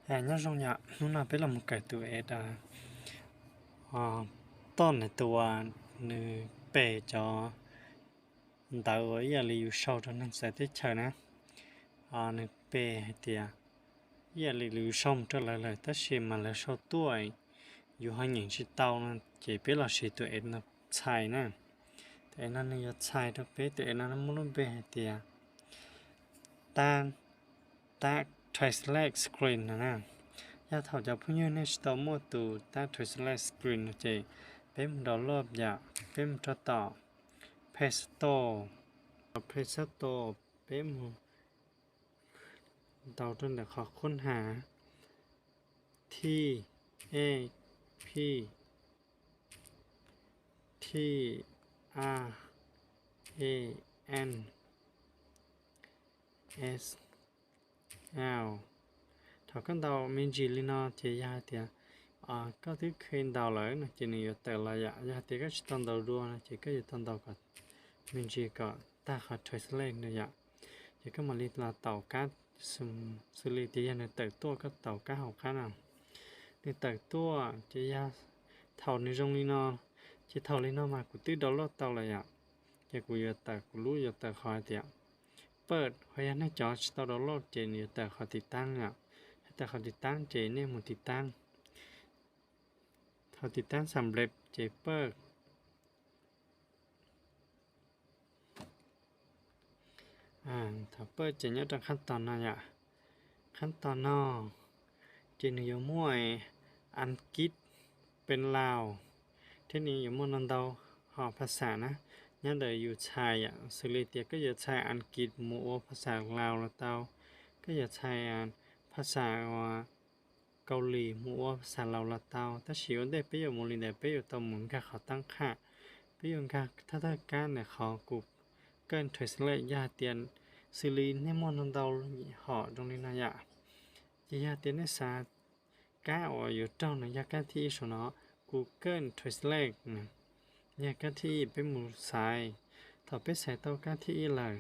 nhớ trong nhà lúc nào biết là một cái tuổi đã tôn này tua nữ bể cho tạo ở nhà liu sâu cho nên sẽ thích chờ nè nữ bể thì nhà liu sâu trở lại là tất nhiên mà là sau tuổi dù hai những chiếc tàu nó chỉ biết là sự tuổi nó xài nè thế nên nó xài đó biết tuổi nó muốn bể thì ta translate screen nè nhà thầuจะพูดในสตอมตูตา translate screen เจเป็นดอลลาร์ยาเป็นจะต่อ pesto pesto เป็นดาวจนเดี๋ยวขอค้นหา t a p t r a n s l thảo căn đầu mình chỉ lên nó chỉ ra thì có thứ khi đầu lại nó chỉ nhiều tờ là dạ thì cái tầng đầu đua nó chỉ cái tầng đầu cả mình chỉ có ta khó translate nữa dạ chỉ có một lít là tàu cá xử lý thì này tàu tua các tàu cá học cá nào thì tàu tua chỉ ra thầu này trong lên nó chỉ thầu lên nó mà cũng từ đầu lót tàu là dạ chỉ cũng giờ tàu cũng lú giờ tàu khỏi thìเปิดพยานให้จอชตอดโลดเจนี่แต่เขาติดตั้งแต่เขาติดตั้งเจเนี่ยมันติดตั้งเขาติดตั้งสำเร็จเจเปิดถ้าเปิดเจเนี่ยต้องขั้นตอนน่ะขั้นตอนนอเจนี่อยู่มั่วอังกฤษเป็นลาวเที่นี้อยู่มั่วนันเดาหอภาษานะเนี่ยเดี๋ยวอยู่ชายสุริเตียก็จะใช้อังกฤษมัวภาษาลาวแล้วเตาก็จะใช้ภาษาเกาหลีมัวภาษาลาวละเตาถ้าชิวได้ไปอยู่มูลินได้ไปอยู่ตรงหมุนกับเขาตั้งค่าไปอยู่กับถ้าการเนี่ยเขากูเกิน translate ยาเตียนสุริเนี่ยมันนันเดาห่อตรงนี้นะยาเตียนเนี่ยสาก้าอยู่เจ้าเนี่ยยาก้าที่สุดเนาะ Google Translate เนี่ยก็ที่เป็นหมูสายถ้าไปใส่เตาก็ที่เลย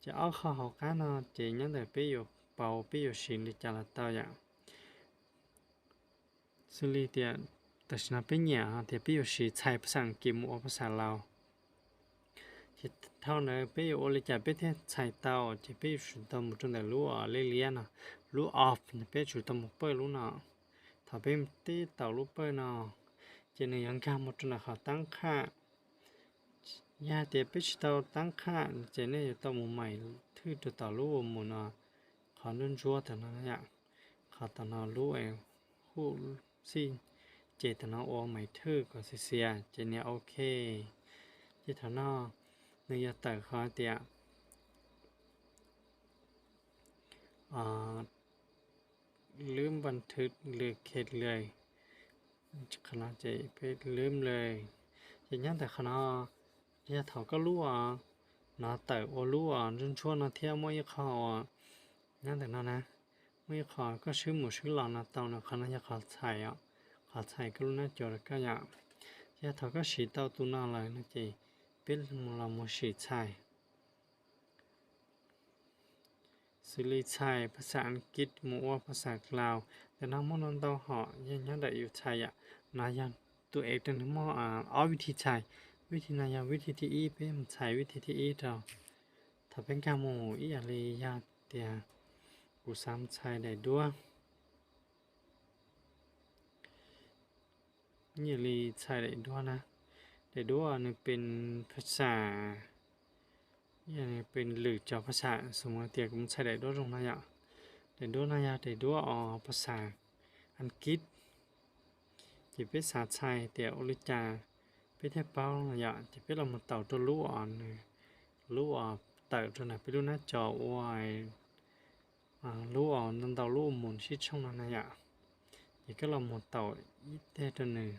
จะเอาข้าวกันเนาะเจยังได้ไปอยู่เป่าไปอยู่ชินดิจาระเตาอย่างสุริเดียแต่ฉันเป็นเนี่ยเดี๋ยวไปอยู่ชิใช้ภาษาอังกฤษมัวภาษาลาวจะเท่านั้นไปอยู่โอลิจ่าไปที่ใช้เตาจะไปอยู่ชุดตมุจนได้รู้เลี้ยนะรู้ออฟไปชุดตมุเปิลรู้เนาะถ้าเป็นที่เตารู้เปิลเนาะเจนยังการหมดจนเขาตั้งค่ายาเดียไปชิดเอาตั้งค่าเจนเนี่ยต้องมุใหม่ที่ตัวต่อรู้มุนเขาเดินชัวแต่นั้นอย่างเขาตอนรู้หูสิเจตนาโอใหม่ทื่อก็เสียเจนเนี่ยโอเคเจตนาเนื้อแต่เขาเดียลืมบันทึกหรือเข็ดเลยขนาดใจไปลืมเลยอย่างนั้นแต่ขนาดยาเถาก็รู้นาแต่โอรู้จนช่วงนาเที่ยวไม่ขอนั่นแต่นั้นนะไม่ขอก็ชื่อหมูชื่อหลอนนาเตานะขนาดยาขอใส่ขอใส่ก็รู้น่าจดก็อยากยาเถาก็ฉีดเตาตัวน่าเลยนะจีเป็นเราโมฉีดใส่สิริชัยภาษาอังกฤษมัวภาษาลาวแต่น้ำมันนเตาห่อยังได้อยู่ชัยนายังตัวเอกเป็นหม้อวิธีใช้วิธีนายวิธีที่อีเป็นใช้วิธีที่อีเราถ้าเป็นการโมอีอะไรยาเตียกูซ้ำใช้ได้ด้วยนี่อะไรใช้ได้ด้วยนะได้ด้วยนี่เป็นภาษาอย่างนี้เป็นหรือจอภาษาสมมติเตียกูใช้ได้ด้วยตรงนั้นได้ด้วยนายได้ด้วยภาษาอังกฤษchỉ biết xả chai tiểu lý trà biết thế bao là chỉ biết là một tàu cho lúa tàu cho này biết lúc nãy trò ngoài lúa nên tàu lúa muốn xí trong này chỉ cái là một tàu ít thế cho này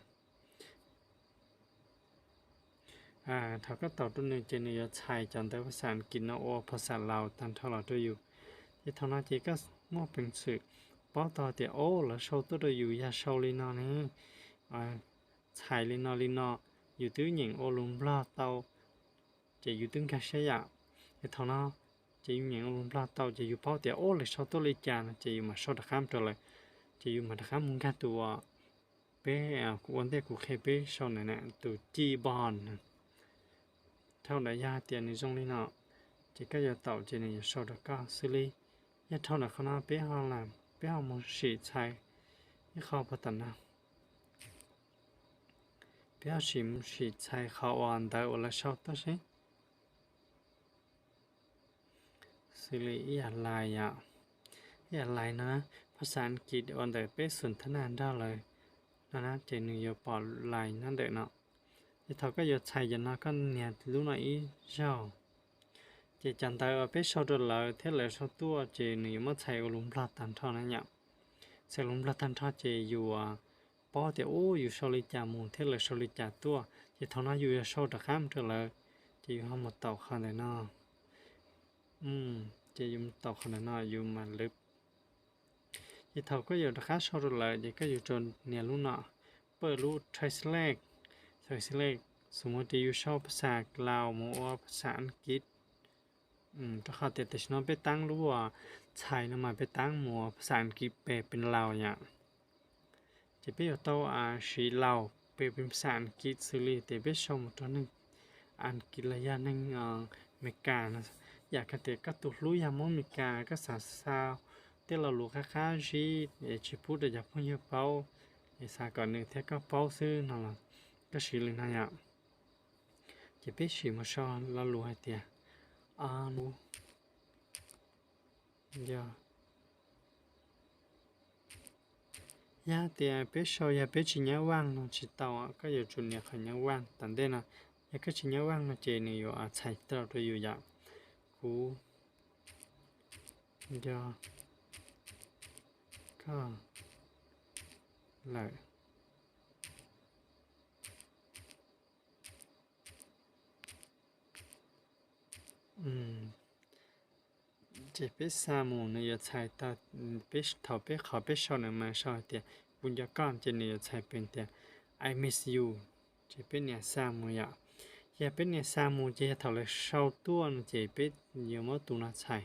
thằng các tàu cho này trên này chai chọn tới ภาษาอังกฤษนะภาษาลาวตามเท่าเราตัวอยู่ที่เท่านั้นchỉก็มั่วเป็นสื่อป้อต่อเดี๋ยวแล้วโชว์ตัวอยู่ยาโชว์ลีนอนี่ใช้ลีนออยู่ตื้อหญิงโอลุมบลาเตาจะอยู่ตื้อแค่ใช่จะเท่านั้น chỉ những luôn lo tàu chỉ yêu bao tiền ô lại sau tôi lấy cha nó chỉ mà sau đó khám trở lại chỉ mà đã khám muốn cái tụi bé của vấn đề của khi bé sau này nè tụi chi bòn thâu đại gia tiền này trong đi nọ chỉ cái giờ tàu chỉ này sau đó có xử lý nhất thâu là không nói bé họ làm bé họ muốn xịt xài nhất khó bắt tận nào bé họ xịt xài khó hoàn tới là sau đó sẽ xử lýอะไรนะภาษาอังกฤษวันเดเป็นสนทนาได้เลยนะเจนึงอยู่ปอไลน์นั่นเด็กเนาะที่เขาก็อยู่ใช้ยันนะก็เนี่ยรู้หน่อยเจ้าเจจันตายว่าเป็นชาวดอลลาร์เท่าไรชาวตัวเจนึงอยู่มาใช้ลุมพลาตันท่อนั่นเนี่ยใช้ลุมพลาตันท่อเจอยู่ปอแต่โอ้อยู่ชาวลิจามูเท่าไรชาวลิจาตัวเจเท่านั้นอยู่ชาวตะข้ามเท่าไรเจอยู่ห้องมาต่อข้างในนอเจอยู่ต่อข้างในนออยู่มาลึกยี่เท่าก็อยู่ราคาชอร์เลยยี่ก็อยู่จนเนี่ยรู้เนาะเปิดรู้ทรสเลกสมมติอยู่ชอบภาษาลาวมัวภาษาอังกฤษถ้าเขาแต่ฉันไปตั้งรู้ว่าใช่นะมาไปตั้งมัวภาษาอังกฤษแปลเป็นลาวเนี่ยจะไปอยู่โต๊ะสีลาวแปลเป็นภาษาอังกฤษสิริแต่ไปชมตัวนึงอังกฤษระยะนึงอเมริกานะอยากแต่ก็ตุรู้ยามอเมริกาก็สาวที่เราลูกค้าจีจะพูดแต่จะพูดเยอะเป้าสาก่อนหนึ่งเท่าก็เป้าซื้อนั่นแหละก็สิเลยนะเนี่ยจะไปสิมาชอนเราลูกให้เตียลูเดี๋ยวยาเตียไปชอยาไปชิญญาว่างเนาะชิตาวก็อยู่จุดเนี่ยขันยาว่างแต่เด่นนะยาก็ชิญญาว่างเนาะเจนี่อยู่ใช้ตัวตัวอยู่อย่างกูเดี๋ยวก็เลยจะไปสามูเนี่ยใช้ตาไปถอไปขอไปชอนมาชอเตียบุญยากรจะเนี่ยใช้เป็นเตีย I miss you จะเป็นเนี่ยสามูอย่าเป็นเนี่ยสามูจะถอเลยชอตัวจะเป็นเยอะมากตัวน่าใช้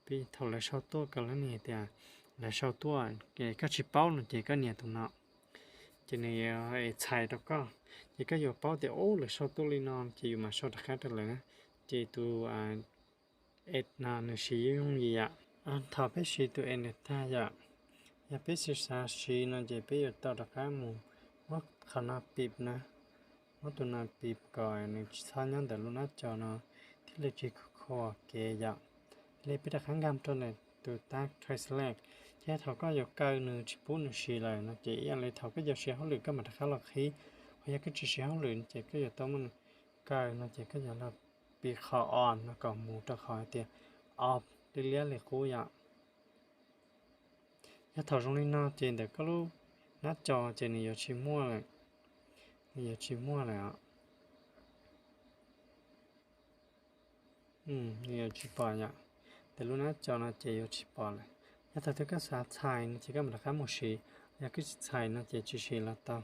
ไปถอเลยชอตัวกันแล้วเนี่ยเตียและชาวตัวเก๋ก็ชิปเป้าหนึ่งเก๋ก็เนี่ยตรงนั้นจะเนี่ยใช้แล้วก็เก๋ก็อยู่เป้าแต่โอ้เลยชาวตัวลีนอนจะอยู่มาชาวตะคัดเลยนะจะตัวเอ็ดนานชียุ่งยี่ถ้าไปชีตัวเอ็นท่าอย่าไปศึกษาชีนะจะไปอยู่ต่อตะคัดมูว่าขนาดปีบนะว่าตัวนั้นปีบก่อนในชั้นยังแต่ลุนัดจอนะที่เลยจีคอเก๋เลยไปตะคัดกำตัวเนี่ยตัวตักทรสแลกแค่เขาก็อยากเกินหนึ่งชิปุ่นชีเลยนะเจ๊อะไรเขาก็อยากเชียร์เขาหรือก็มาทักเขาหรอกที่พยายามก็จะเชียร์เขาหรือเจ๊ก็อยากต้องมันเกินนะเจ๊ก็อยากเราปีคออ่อนแล้วก็หมูตะคอยเตี้ยออบเลี้ยเลยคู่อย่างแค่เขาตรงนี้นะเจ๊แต่ก็รู้หน้าจอเจ๊นี่อยากชิมั่วเลยนี่อยากชิมั่วเลยนี่อยากชิปอยอย่างแต่รู้หน้าจอนะเจ๊อยากชิปอยเลยถ้าเธอก็สาใช้นะเจ๊ก็มันราคาหมดชีอยากก็ใช้นะเจ๊ชิละต่อ